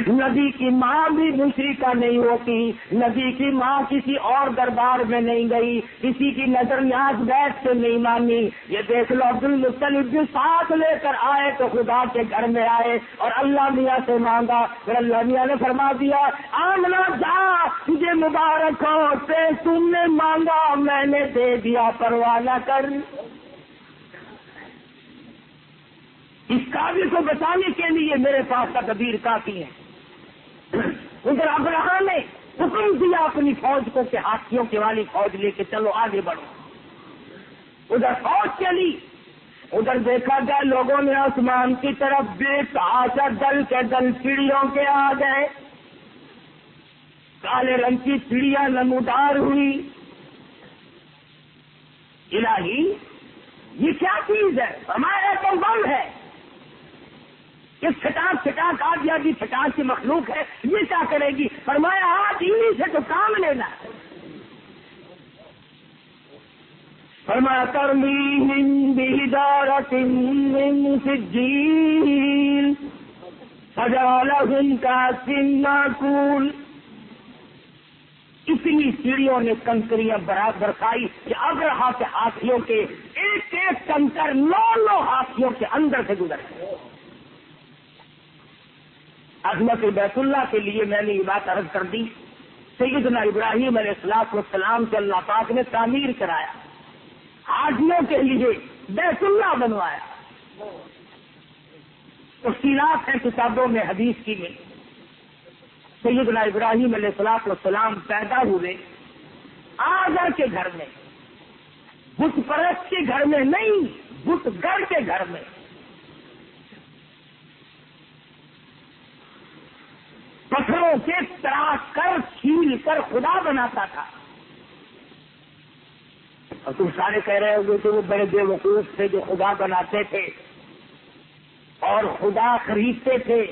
نبی کی ماں بھی مشرکہ نہیں ہوتی، نبی کی ماں کسی اور دربار میں نہیں گئی، کسی کی نظر نیاز بیٹھ سے نہیں مانی۔ یہ دیکھ لو عبد المطلب جو ساتھ لے کر آئے تو خدا کے گھر میں آئے اور اللہ میاں سے مانگا، پھر اللہ میاں نے فرما دیا آمنہ جا تجھے مبارک ہو، تم نے مانگا میں نے دے دیا، پرواہ نہ کر۔ اس قابل کو بچانے کے لیے میرے پاس تدبیر کافی ہے۔ ادھر ابراہیم نے حکم دیا اپنی فوج کو کہ ہاتھیوں کی والی فوج لے کے چلو آگے بڑھو۔ ادھر فوج چلی، ادھر دیکھا گیا لوگوں نے آسمان کی طرف بے تحاشا دل کے دل چڑیوں کے آ گئے، کالے رنگ کی چڑیاں نمودار ہوئی۔ الہی یہ کیا چیز ہے؟ ہمارا تو بم ہے، یہ چھٹاک چھٹاک آ گیا جی، چھٹاک کی مخلوق ہے، یہ کیا کرے گی؟ فرمایا آج انہیں سے تو کام لینا ہے۔ فرمایا ترمیہم بحجارۃ من سجیل فجعلہم کعصف مأکول۔ اتنی سیڑھیوں نے کنکریاں برسائی کہ ابرہا کے ہاتھیوں کے ایک ایک کنکر 9 ہاتھیوں کے اندر سے گزر گئے۔ عظمت بیت اللہ کے لیے میں نے یہ بات عرض کر دی۔ سیدنا ابراہیم علیہ السلام سے اللہ پاک نے تعمیر کرایا، حاجیوں کے لیے بیت اللہ بنوایا۔ تفصیلات ہیں کتابوں میں، حدیث کی میں۔ سیدنا ابراہیم علیہ السلام پیدا ہوئے آزر کے گھر میں، بت پرست کے گھر میں نہیں، بت گڑھ کے گھر میں۔ پتھروں سے تراش کر چھیل کر خدا بناتا تھا۔ اور تم سارے کہہ رہے ہوگے کہ وہ بڑے بے وقوف تھے جو خدا بناتے تھے اور خدا خریدتے تھے،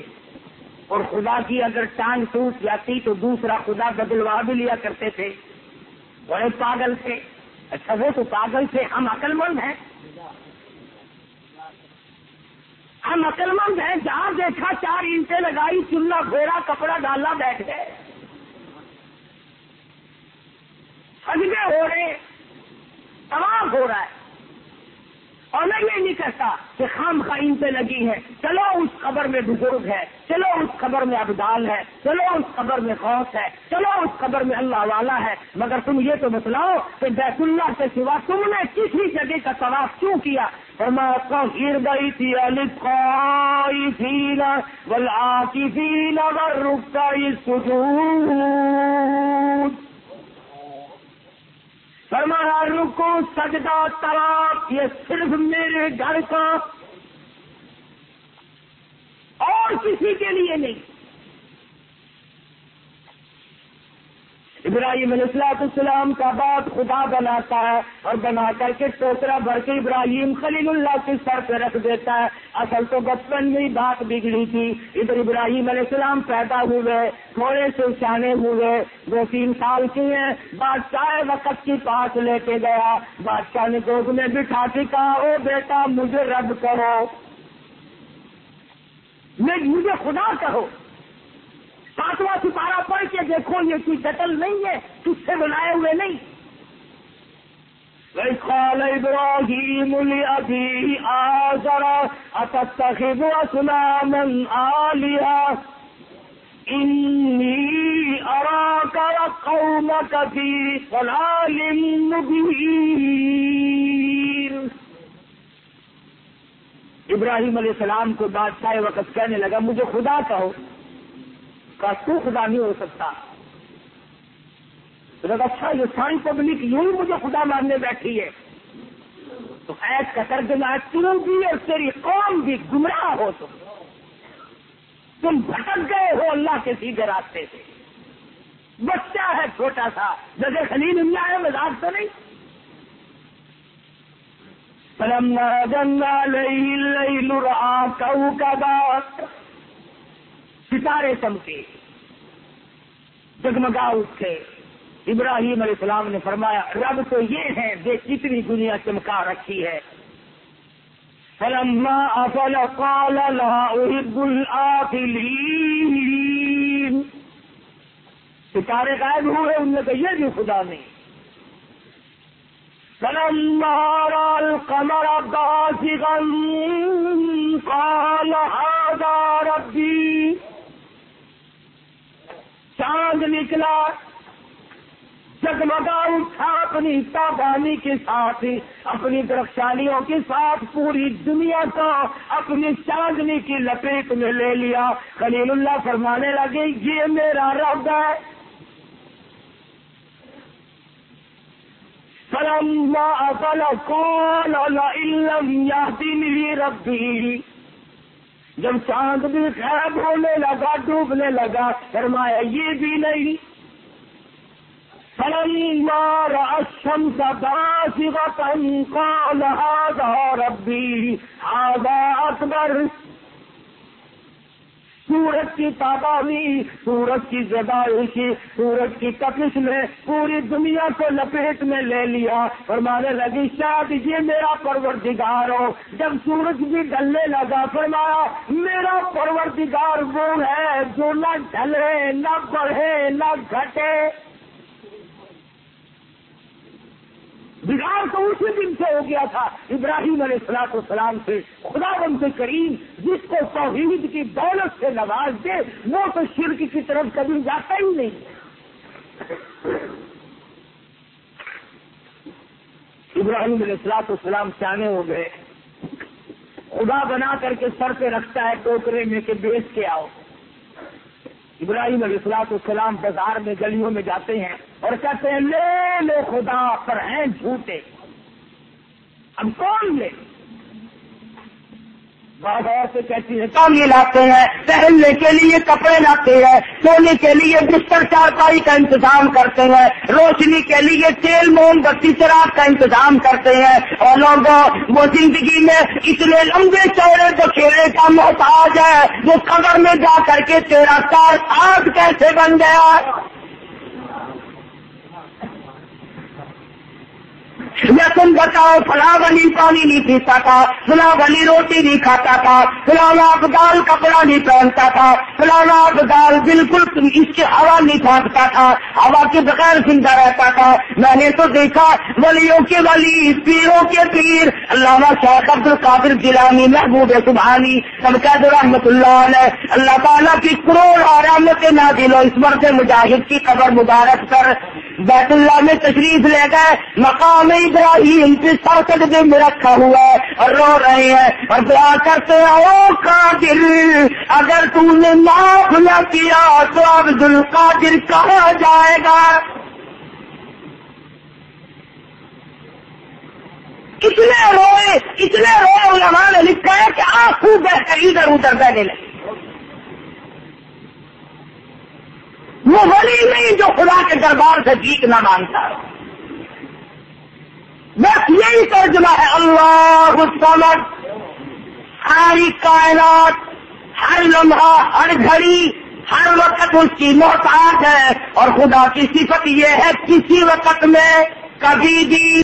اور خدا کی اگر ٹانگ ٹوٹ جاتی تو دوسرا خدا بدلوا بھی لیا کرتے تھے، بڑے پاگل تھے۔ اچھا وہ تو پاگل تھے، ہم عقل مند ہیں، ہم عقل مند ہیں۔ جہاں دیکھا 4 اینٹیں لگائی، چولہا گھوڑا کپڑا ڈالا، بیٹھ گئے۔ سجدے ہو رہے، طواف ہو رہا ہے، اور میں یہ نہیں کہتا کہ خام خائن پہ لگی ہے، چلو اس قبر میں بزرگ ہے، چلو اس قبر میں ابدال ہے، چلو اس قبر میں غوث ہے، چلو اس قبر میں اللہ والا ہے، مگر تم یہ تو بتلاؤ کہ بیت اللہ کے سوا تم نے کسی جگہ کا طواف کیوں کیا؟ فرمایا طہر بیتی للطائفین والعاکفین والرکع السجود۔ فرمایا رکوع سجدہ طواف یہ صرف میرے گھر کا، اور کسی کے لیے نہیں۔ ابراہیم علیہ السلام کا بعد خدا بناتا ہے اور بنا کر کے ٹوکرا بھر کے ابراہیم خلیل اللہ کے سر پہ رکھ دیتا ہے۔ اصل تو بچپن میں ہی بات بگڑی تھی۔ ادھر ابراہیم علیہ السلام پیدا ہوئے، تھوڑے سے سیانے ہوئے، 2-3 سال کے ہیں، بادشاہ وقت کے پاس لے کے گیا۔ بادشاہ نے گود میں بٹھا کے کہا او بیٹا مجھے رب کرو، مجھے خدا کہو۔ 7واں سپارہ پڑھ کے دیکھو، یہ کوئی قتل نہیں ہے، تجھ سے بنائے ہوئے نہیں۔ وَإِذْ قَالَ إِبْرَاهِيمُ لِأَبِيهِ آزَرَ أَتَتَّخِذُ أَصْنَامًا آلِهَةً إِنِّي أَرَاكَ وَقَوْمَكَ فِي ضَلَالٍ مُبِينٍ۔ ابراہیم علیہ السلام کو بادشاہ وقت کہنے لگا مجھے خدا کہو، کا تو خدا نہیں ہو سکتا۔ تو اچھا یہ ساری پبلک یوں ہی مجھے خدا ماننے بیٹھی ہے، تو ایت کا ترجمہ ہے تم بھی اور تیری قوم بھی گمراہ ہو، تم بھٹک گئے ہو اللہ کے سیدھے راستے سے۔ بچہ ہے چھوٹا سا، جیسے خلیل اللہ ہے، مذاق تو نہیں۔ فلما جن علیہ اللیل رأى کوکبا، ستارے چمکے، جگمگا اٹھے۔ ابراہیم علیہ السلام نے فرمایا رب تو یہ ہے دیکھ کتنی دنیا چمکا رکھی ہے۔ فلما افل قال لا احب الآفلین، ستارے غائب ہوئے، ان نے کہا یہ بھی خدا نہیں. فلما رأى القمر بازغا قال هذا ربی. چاند نکلا، جگمگا اٹھا اپنی تابانی کے ساتھ، اپنی درخشانیوں کے ساتھ پوری دنیا کو اپنی چاندنی کی لپیٹ میں لے لیا. خلیل اللہ فرمانے لگے یہ میرا رب ہے. فلما أفل قال لئن لم يهدني ربي. جب چاند بھی غائب ہونے لگا، ڈوبنے لگا، فرمایا یہ بھی نہیں. فلما رأى الشمس بازغة قال هذا ربي هذا أكبر. سورج کی تابانی، سورج کی زدائش، سورج کی تپش نے پوری دنیا کو لپیٹ میں لے لیا. فرمانے لگی شاید یہ میرا پروردگار ہو. جب سورج بھی ڈھلنے لگا فرمایا میرا پروردگار وہ ہے جو نہ ڈھلے، نہ بڑھے، نہ گھٹے. بگاڑ تو اسی دن سے ہو گیا تھا ابراہیم علیہ السلام سے. خداوند کریم جس کو توحید کی دولت سے نواز دے وہ تو شرک کی طرف کبھی جاتا ہی نہیں. ابراہیم علیہ السلام سیانے ہو گئے. خدا بنا کر کے سر پہ رکھتا ہے ٹوکرے میں کہ بیچ کے آؤ. ابراہیم علیہ السلام بازار میں گلیوں میں جاتے ہیں اور کہتے ہیں لے لو خدا پر ہیں جھوٹے. اب کون لے؟ بات اور سے کہتی ہے کام یہ لاتے ہیں، پہننے کے لیے کپڑے لاتے ہیں، سونے کے لیے بستر چارپائی کا انتظام کرتے ہیں، روشنی کے لیے تیل موم بتی چراغ کا انتظام کرتے ہیں. اور لوگوں وہ زندگی میں اتنے لمبے چوڑے بکھیرے کا محتاج ہے وہ قبر میں جا کر کے تیرا کار آگ کیسے بن گیا. یا تم بتاؤ فلاں ولی پانی نہیں پیتا تھا، فلاں ولی روٹی نہیں کھاتا تھا، فلاں ابدال کپڑا نہیں پہنتا تھا، فلاں ابدال بالکل اس کی ہوا نہیں پھانکتا تھا، ہوا کے بغیر زندہ رہتا تھا. میں نے تو دیکھا ولیوں کے ولی، پیروں کے پیر، علامہ شیخ عبد القادر جیلانی، محبوب سبحانی سب قید رحمت اللہ علیہ. اللہ تعالیٰ کی کروڑ رحمتیں نازل ہو اس مرد مجاہد کی قبر مبارک پر. بیت اللہ میں تشریف لے گئے، مقام ابراہیم کے سجدے میں رکھا ہوا ہے اور رو رہے ہیں اور دعا کرتے ہیں او قادر اگر تم نے معاف نہ کیا تو عبد القادر کہاں جائے گا. اتنے روئے علماء نے لکھا ہے کہ آنکھوں بہ کر ادھر ادھر بہنے لگے. وہ ولی نہیں جو خدا کے دربار سے بھیک نہ مانگتا. بس یہی ترجمہ ہے اللہ الصمد. ساری کائنات ہر لمحہ ہر گھڑی ہر وقت اس کی محتاج ہے اور خدا کی صفت یہ ہے کسی وقت میں کبھی بھی